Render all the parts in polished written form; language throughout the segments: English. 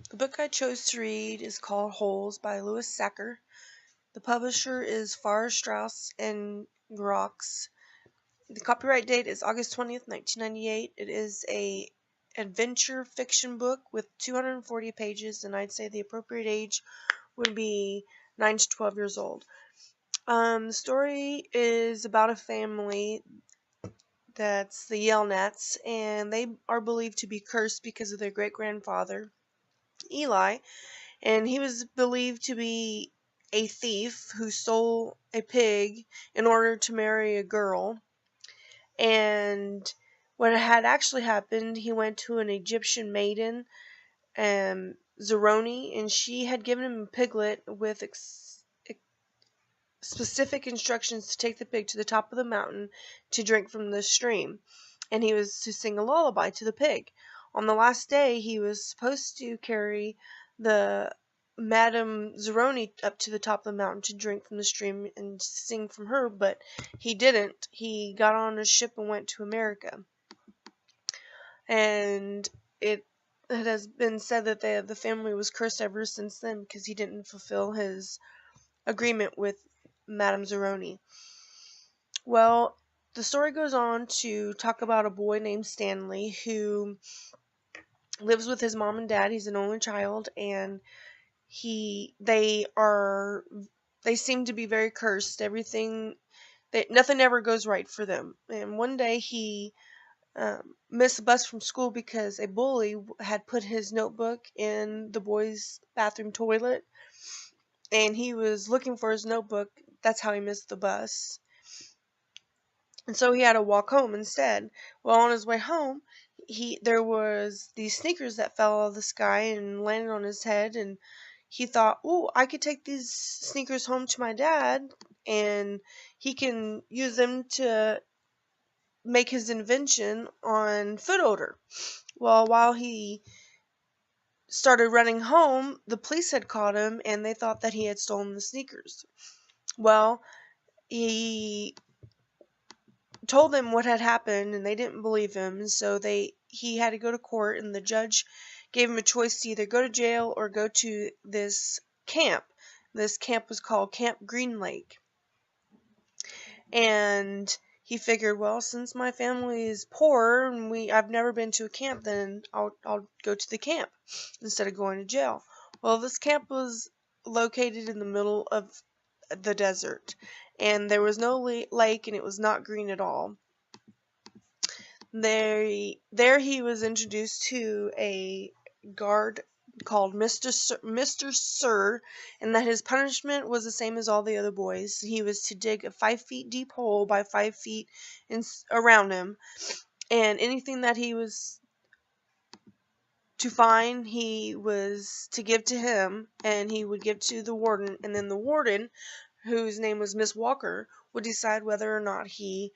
The book I chose to read is called Holes by Louis Sachar. The publisher is Farrar, Straus and Grox. The copyright date is August 20th, 1998. It is a adventure fiction book with 240 pages, and I'd say the appropriate age would be 9 to 12 years old. The story is about a family that's the Yelnats, and they are believed to be cursed because of their great-grandfather, Eli, and he was believed to be a thief who stole a pig in order to marry a girl. And what had actually happened, he went to an Egyptian maiden, Zeroni, and she had given him a piglet with specific instructions to take the pig to the top of the mountain to drink from the stream, and he was to sing a lullaby to the pig. On the last day, he was supposed to carry the Madame Zeroni up to the top of the mountain to drink from the stream and sing from her, but he didn't. He got on a ship and went to America. And it has been said that the family was cursed ever since then because he didn't fulfill his agreement with Madame Zeroni. Well, the story goes on to talk about a boy named Stanley who lives with his mom and dad. He's an only child, and they seem to be very cursed. Nothing ever goes right for them. And one day he missed the bus from school because a bully had put his notebook in the boys' bathroom toilet, and he was looking for his notebook. That's how he missed the bus. And so he had to walk home instead. Well, on his way home, there was these sneakers that fell out of the sky and landed on his head, and he thought, "Oh, I could take these sneakers home to my dad, and he can use them to make his invention on foot odor." Well, while he started running home, the police had caught him, and they thought that he had stolen the sneakers. Well, he told them what had happened, and they didn't believe him, and so he had to go to court, and the judge gave him a choice to either go to jail or go to this camp. This camp was called Camp Green Lake. And he figured, well, since my family is poor and I've never been to a camp, then I'll go to the camp instead of going to jail. Well, this camp was located in the middle of the desert, and there was no lake, and it was not green at all. There he was introduced to a guard called Mr. Sir, and that his punishment was the same as all the other boys. He was to dig a 5 feet deep hole by 5 feet around him, and anything that he was to find, he was to give to him, and he would give to the warden, and then the warden, whose name was Miss Walker, would decide whether or not he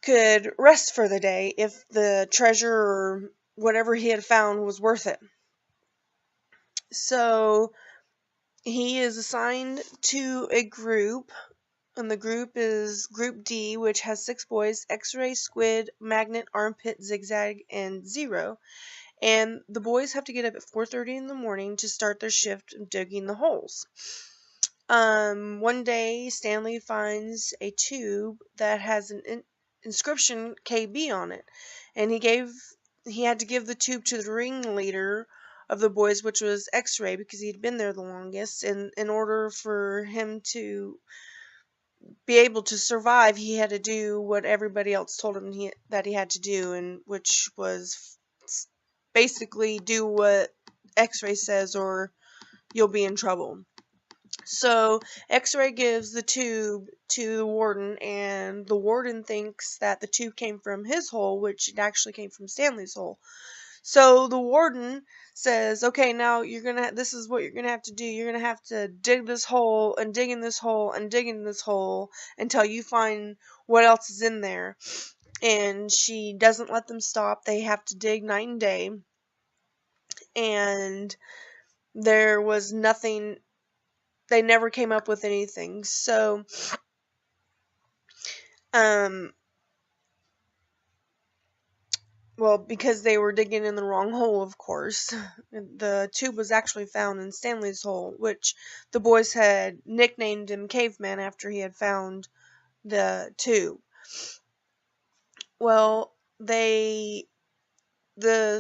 could rest for the day if the treasure or whatever he had found was worth it. So he is assigned to a group, and the group is Group D, which has 6 boys: X-Ray, Squid, Magnet, Armpit, Zigzag, and Zero. And the boys have to get up at 4:30 in the morning to start their shift of digging the holes. One day, Stanley finds a tube that has an inscription KB on it, and he had to give the tube to the ringleader of the boys, which was X-Ray, because he'd been there the longest, and in order for him to be able to survive, he had to do what everybody else told him that he had to do, and which was basically do what X-Ray says or you'll be in trouble. So X-Ray gives the tube to the warden, and the warden thinks that the tube came from his hole, which it actually came from Stanley's hole. So the warden says, "Okay, now this is what you're gonna have to do. You're gonna have to dig this hole and dig in this hole and dig in this hole until you find what else is in there." And she doesn't let them stop. They have to dig night and day, and there was nothing. They never came up with anything. So, well, because they were digging in the wrong hole, of course. The tube was actually found in Stanley's hole, which the boys had nicknamed him Caveman after he had found the tube. Well, the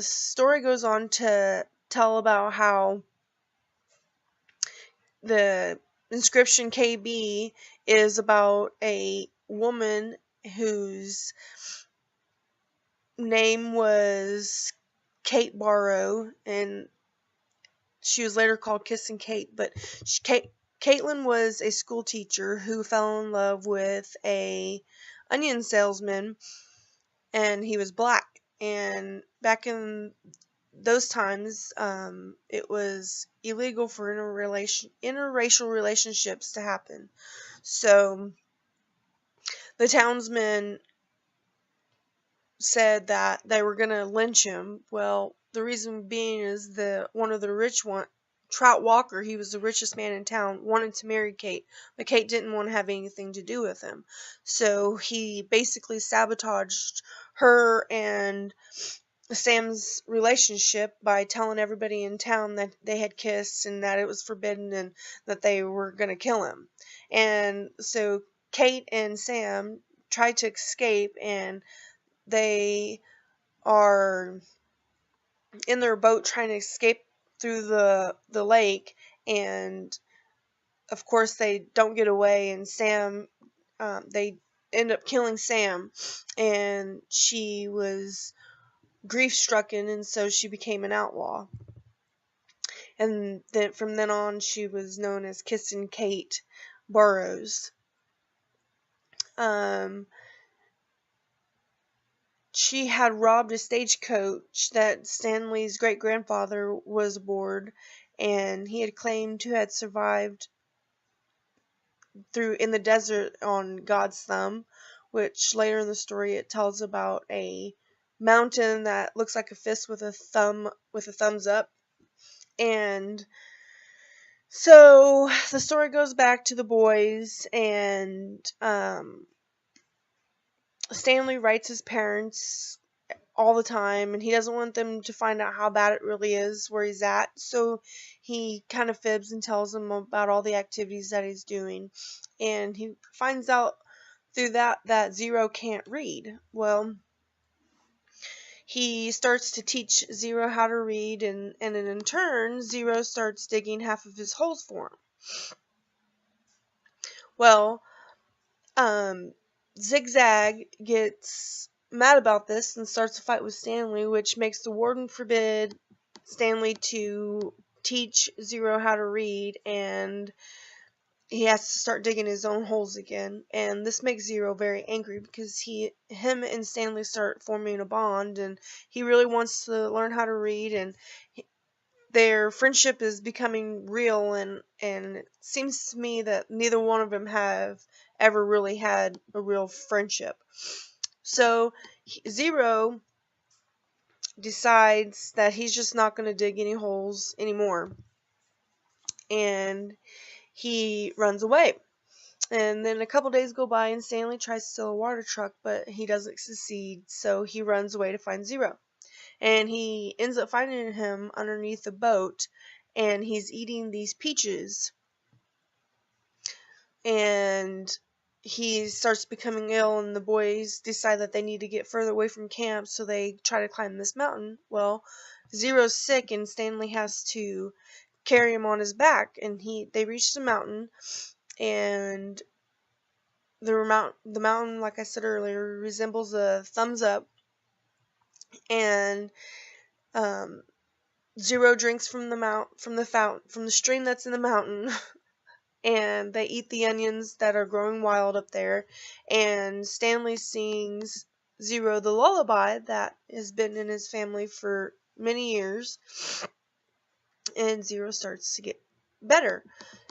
story goes on to tell about how the inscription KB is about a woman whose name was Kate Barrow, and she was later called Kissin' Kate. But Caitlin was a school teacher who fell in love with a onion salesman, and he was black. And back in those times, it was illegal for interracial relationships to happen. So the townsmen said that they were going to lynch him. Well, the reason being is one of the rich one, Trout Walker, he was the richest man in town, wanted to marry Kate, but Kate didn't want to have anything to do with him. So he basically sabotaged her and Sam's relationship by telling everybody in town that they had kissed and that it was forbidden and that they were going to kill him. And so Kate and Sam tried to escape, and they are in their boat trying to escape through the lake, and of course they don't get away, and Sam they end up killing Sam, and she was grief stricken, and so she became an outlaw. And then from then on, she was known as Kissin' Kate Burrows. She had robbed a stagecoach that Stanley's great-grandfather was aboard, and he had claimed to have survived through in the desert on God's thumb, which later in the story it tells about a mountain that looks like a fist with a thumbs up. And so the story goes back to the boys, and Stanley writes his parents all the time, and he doesn't want them to find out how bad it really is where he's at, so he kind of fibs and tells them about all the activities that he's doing. And he finds out through that Zero can't read. Well, he starts to teach Zero how to read, and in turn, Zero starts digging half of his holes for him. Well, Zigzag gets mad about this and starts a fight with Stanley, which makes the warden forbid Stanley to teach Zero how to read, and he has to start digging his own holes again. And this makes Zero very angry because him and Stanley start forming a bond, and he really wants to learn how to read, and their friendship is becoming real, and it seems to me that neither one of them have ever really had a real friendship. So Zero decides that he's just not going to dig any holes anymore, and he runs away. And then a couple days go by, and Stanley tries to steal a water truck, but he doesn't succeed, so he runs away to find Zero. And he ends up finding him underneath a boat, and he's eating these peaches, and he starts becoming ill, and the boys decide that they need to get further away from camp, so they try to climb this mountain. Well, Zero's sick, and Stanley has to carry him on his back, and they reach the mountain, and the mountain, like I said earlier, resembles a thumbs up, and Zero drinks from the stream that's in the mountain, and they eat the onions that are growing wild up there, and Stanley sings Zero the lullaby that has been in his family for many years, and Zero starts to get better.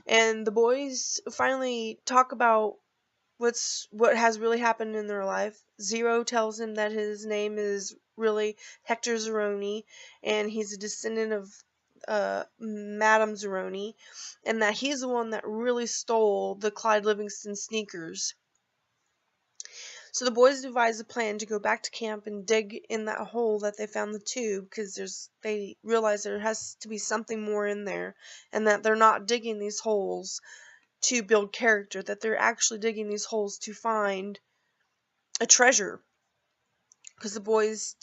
And the boys finally talk about what has really happened in their life. Zero tells him that his name is really Hector Zeroni, and he's a descendant of Madame Zeroni, and that he's the one that really stole the Clyde Livingston sneakers. So the boys devise a plan to go back to camp and dig in that hole that they found the tube, because they realize there has to be something more in there, and that they're not digging these holes to build character, that they're actually digging these holes to find a treasure. Because the boys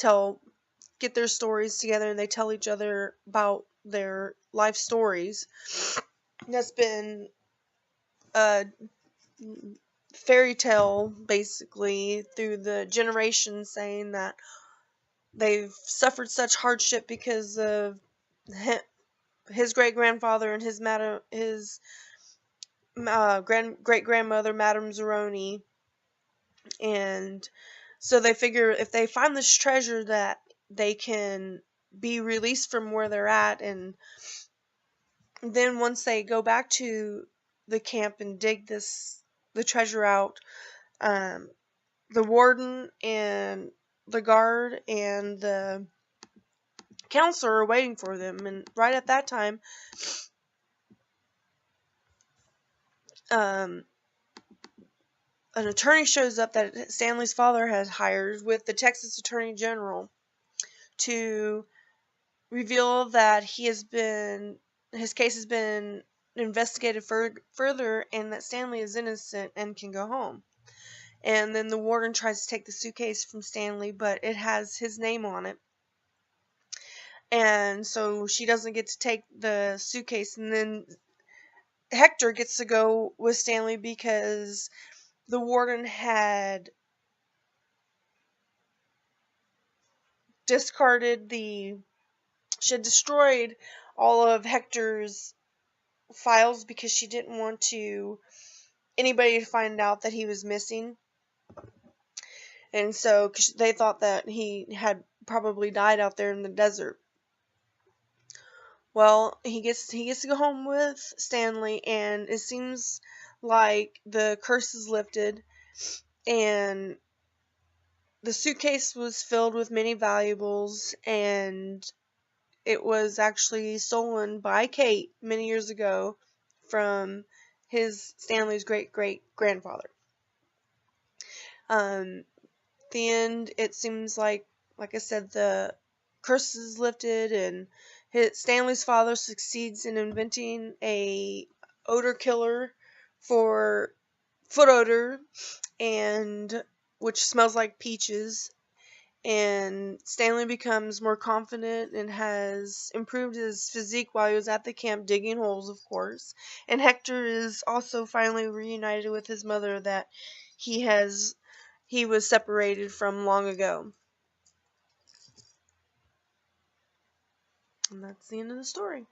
get their stories together and they tell each other about their life stories. That's been a fairy tale basically through the generations, saying that they've suffered such hardship because of his great grandfather and his great grandmother, Madame Zeroni, and so they figure if they find this treasure that they can be released from where they're at, and then once they go back to the camp and dig the treasure out, um, the warden and the guard and the counselor are waiting for them, and right at that time, um, an attorney shows up that Stanley's father had hired with the Texas Attorney General to reveal that his case has been investigated further, and that Stanley is innocent and can go home. And then the warden tries to take the suitcase from Stanley, but it has his name on it. And so she doesn't get to take the suitcase, and then Hector gets to go with Stanley because the warden had she had destroyed all of Hector's files because she didn't want anybody to find out that he was missing. And so they thought that he had probably died out there in the desert. Well, he gets to go home with Stanley, and it seems like the curse is lifted, and the suitcase was filled with many valuables, and it was actually stolen by Kate many years ago from Stanley's great great grandfather. The end, it seems like I said, the curse is lifted, and Stanley's father succeeds in inventing a odor killer for foot odor, and which smells like peaches. And Stanley becomes more confident and has improved his physique while he was at the camp digging holes, of course. And Hector is also finally reunited with his mother that he was separated from long ago. And that's the end of the story.